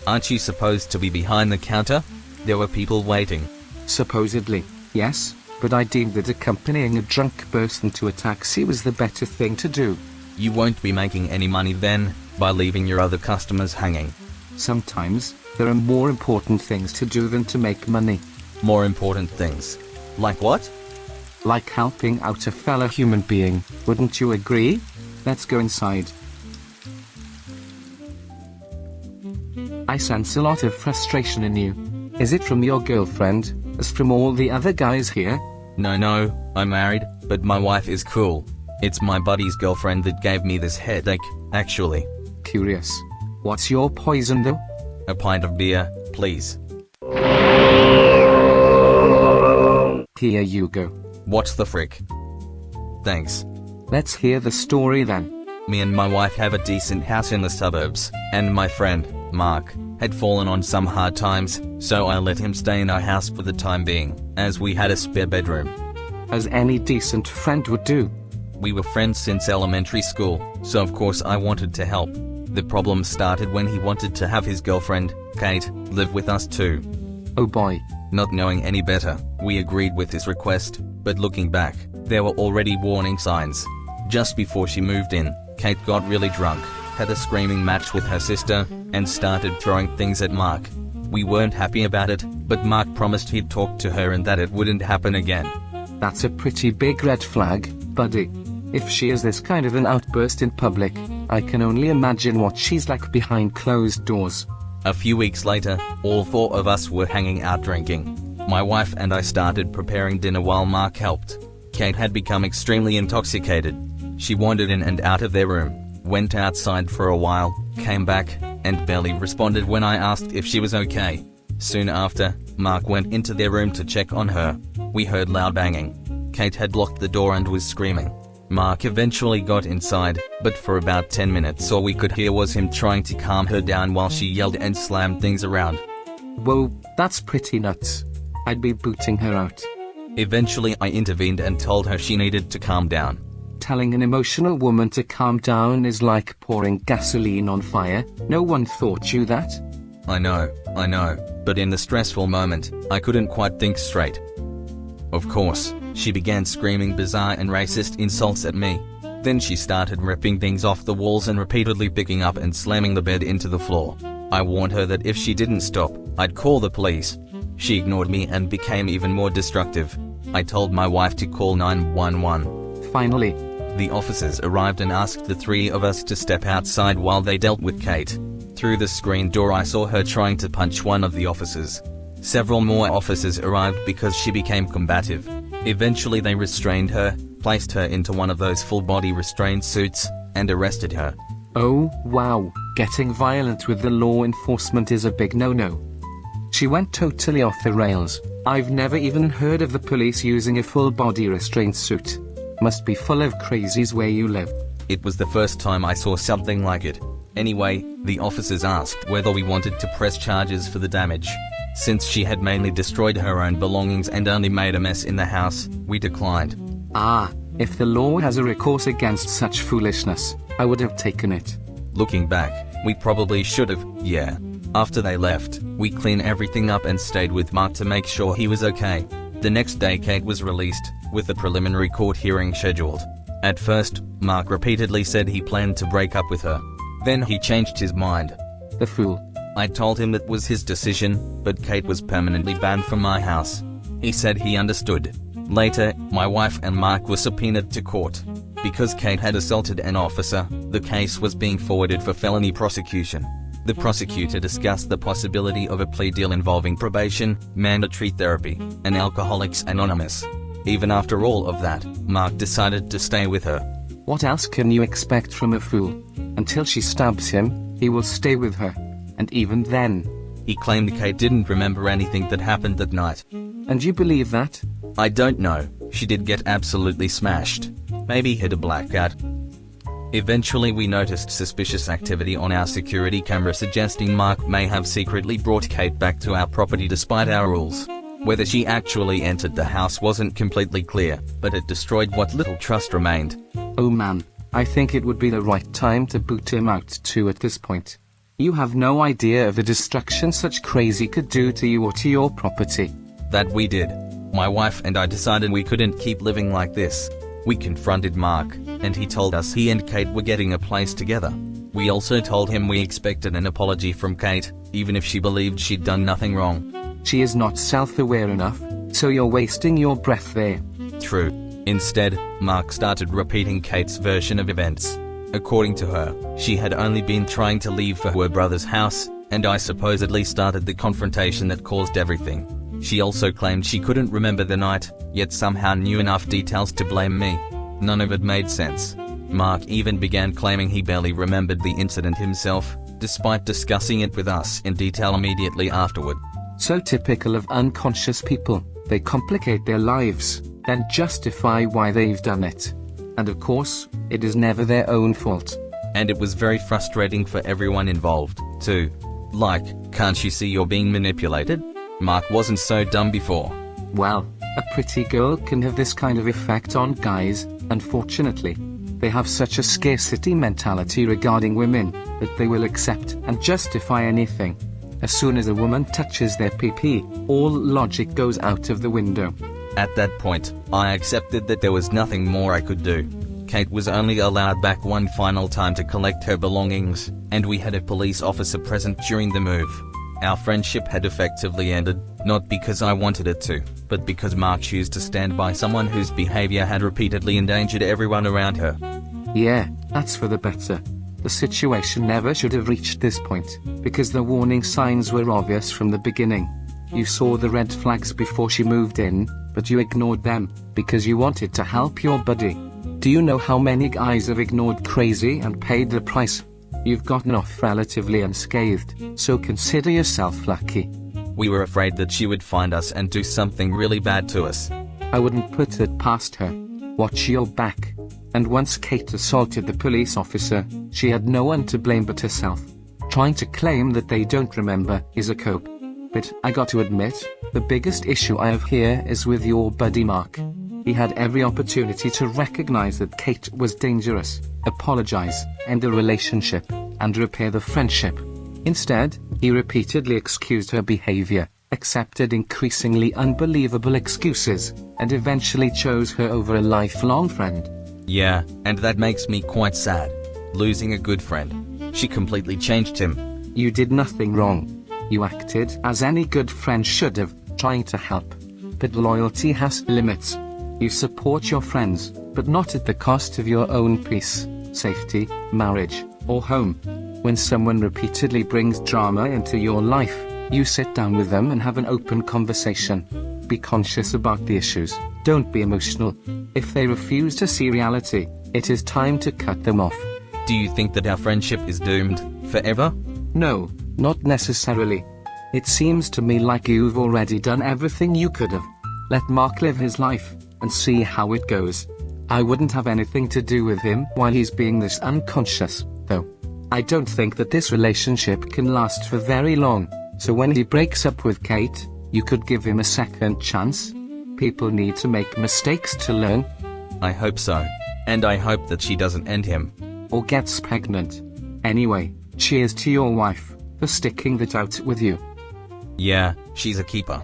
Aren't you supposed to be behind the counter? There were people waiting. Supposedly, yes, but I deemed that accompanying a drunk person to a taxi was the better thing to do. You won't be making any money then, by leaving your other customers hanging. Sometimes, there are more important things to do than to make money. More important things. Like what? Like helping out a fellow human being, wouldn't you agree? Let's go inside. I sense a lot of frustration in you. Is it from your girlfriend, as from all the other guys here? No, I'm married, but my wife is cool. It's my buddy's girlfriend that gave me this headache, actually. Curious. What's your poison though? A pint of beer, please. Here you go. What's the frick? Thanks. Let's hear the story then. Me and my wife have a decent house in the suburbs, and my friend, Mark, had fallen on some hard times, so I let him stay in our house for the time being, as we had a spare bedroom. As any decent friend would do. We were friends since elementary school, so of course I wanted to help. The problem started when he wanted to have his girlfriend, Kate, live with us too. Oh boy. Not knowing any better, we agreed with his request, but looking back, there were already warning signs. Just before she moved in, Kate got really drunk, had a screaming match with her sister, and started throwing things at Mark. We weren't happy about it, but Mark promised he'd talk to her and that it wouldn't happen again. That's a pretty big red flag, buddy. If she is this kind of an outburst in public, I can only imagine what she's like behind closed doors. A few weeks later, all four of us were hanging out drinking. My wife and I started preparing dinner while Mark helped. Kate had become extremely intoxicated. She wandered in and out of their room, went outside for a while, came back, and barely responded when I asked if she was okay. Soon after, Mark went into their room to check on her. We heard loud banging. Kate had locked the door and was screaming. Mark eventually got inside, but for about 10 minutes all we could hear was him trying to calm her down while she yelled and slammed things around. Whoa, that's pretty nuts. I'd be booting her out. Eventually I intervened and told her she needed to calm down. Telling an emotional woman to calm down is like pouring gasoline on fire. No one taught you that. I know, but in the stressful moment, I couldn't quite think straight. Of course, she began screaming bizarre and racist insults at me. Then she started ripping things off the walls and repeatedly picking up and slamming the bed into the floor. I warned her that if she didn't stop, I'd call the police. She ignored me and became even more destructive. I told my wife to call 911. Finally, the officers arrived and asked the three of us to step outside while they dealt with Kate. Through the screen door I saw her trying to punch one of the officers. Several more officers arrived because she became combative. Eventually they restrained her, placed her into one of those full-body restraint suits, and arrested her. Oh, wow, getting violent with the law enforcement is a big no-no. She went totally off the rails. I've never even heard of the police using a full-body restraint suit. Must be full of crazies where you live. It was the first time I saw something like it. Anyway, the officers asked whether we wanted to press charges for the damage. Since she had mainly destroyed her own belongings and only made a mess in the house, we declined. If the law has a recourse against such foolishness, I would have taken it. Looking back, we probably should have, yeah. After they left, we cleaned everything up and stayed with Mark to make sure he was okay. The next day Kate was released, with the preliminary court hearing scheduled. At first, Mark repeatedly said he planned to break up with her. Then he changed his mind. The fool. I told him that was his decision, but Kate was permanently banned from my house. He said he understood. Later, my wife and Mark were subpoenaed to court. Because Kate had assaulted an officer, the case was being forwarded for felony prosecution. The prosecutor discussed the possibility of a plea deal involving probation, mandatory therapy, and Alcoholics Anonymous. Even after all of that, Mark decided to stay with her. What else can you expect from a fool? Until she stabs him, he will stay with her. And even then. He claimed Kate didn't remember anything that happened that night. And you believe that? I don't know. She did get absolutely smashed. Maybe hit a blackout. Eventually we noticed suspicious activity on our security camera suggesting Mark may have secretly brought Kate back to our property despite our rules. Whether she actually entered the house wasn't completely clear, but it destroyed what little trust remained. Oh man, I think it would be the right time to boot him out too at this point. You have no idea of the destruction such crazy could do to you or to your property. That we did. My wife and I decided we couldn't keep living like this. We confronted Mark, and he told us he and Kate were getting a place together. We also told him we expected an apology from Kate, even if she believed she'd done nothing wrong. She is not self-aware enough, so you're wasting your breath there. True. Instead, Mark started repeating Kate's version of events. According to her, she had only been trying to leave for her brother's house, and I supposedly started the confrontation that caused everything. She also claimed she couldn't remember the night, yet somehow knew enough details to blame me. None of it made sense. Mark even began claiming he barely remembered the incident himself, despite discussing it with us in detail immediately afterward. So typical of unconscious people, they complicate their lives, then justify why they've done it. And of course, it is never their own fault. And it was very frustrating for everyone involved, too. Like, can't you see you're being manipulated? Mark wasn't so dumb before. Well, a pretty girl can have this kind of effect on guys, unfortunately. They have such a scarcity mentality regarding women, that they will accept and justify anything. As soon as a woman touches their PP, all logic goes out of the window. At that point, I accepted that there was nothing more I could do. Kate was only allowed back one final time to collect her belongings, and we had a police officer present during the move. Our friendship had effectively ended, not because I wanted it to, but because Mark chose to stand by someone whose behavior had repeatedly endangered everyone around her. Yeah, that's for the better. The situation never should have reached this point, because the warning signs were obvious from the beginning. You saw the red flags before she moved in, but you ignored them, because you wanted to help your buddy. Do you know how many guys have ignored crazy and paid the price? You've gotten off relatively unscathed, so consider yourself lucky. We were afraid that she would find us and do something really bad to us. I wouldn't put it past her. Watch your back. And once Kate assaulted the police officer, she had no one to blame but herself. Trying to claim that they don't remember is a cope. But I got to admit, the biggest issue I have here is with your buddy Mark. He had every opportunity to recognize that Kate was dangerous, apologize, end the relationship, and repair the friendship. Instead, he repeatedly excused her behavior, accepted increasingly unbelievable excuses, and eventually chose her over a lifelong friend. Yeah, and that makes me quite sad. Losing a good friend. She completely changed him. You did nothing wrong. You acted as any good friend should have, trying to help. But loyalty has limits. You support your friends, but not at the cost of your own peace, safety, marriage, or home. When someone repeatedly brings drama into your life, you sit down with them and have an open conversation. Be conscious about the issues. Don't be emotional. If they refuse to see reality, it is time to cut them off. Do you think that our friendship is doomed forever? No, not necessarily. It seems to me like you've already done everything you could have. Let Mark live his life, and see how it goes. I wouldn't have anything to do with him while he's being this unconscious, though. I don't think that this relationship can last for very long, so when he breaks up with Kate, you could give him a second chance. People need to make mistakes to learn. I hope so. And I hope that she doesn't end him. Or gets pregnant. Anyway, cheers to your wife, for sticking that out with you. Yeah, she's a keeper.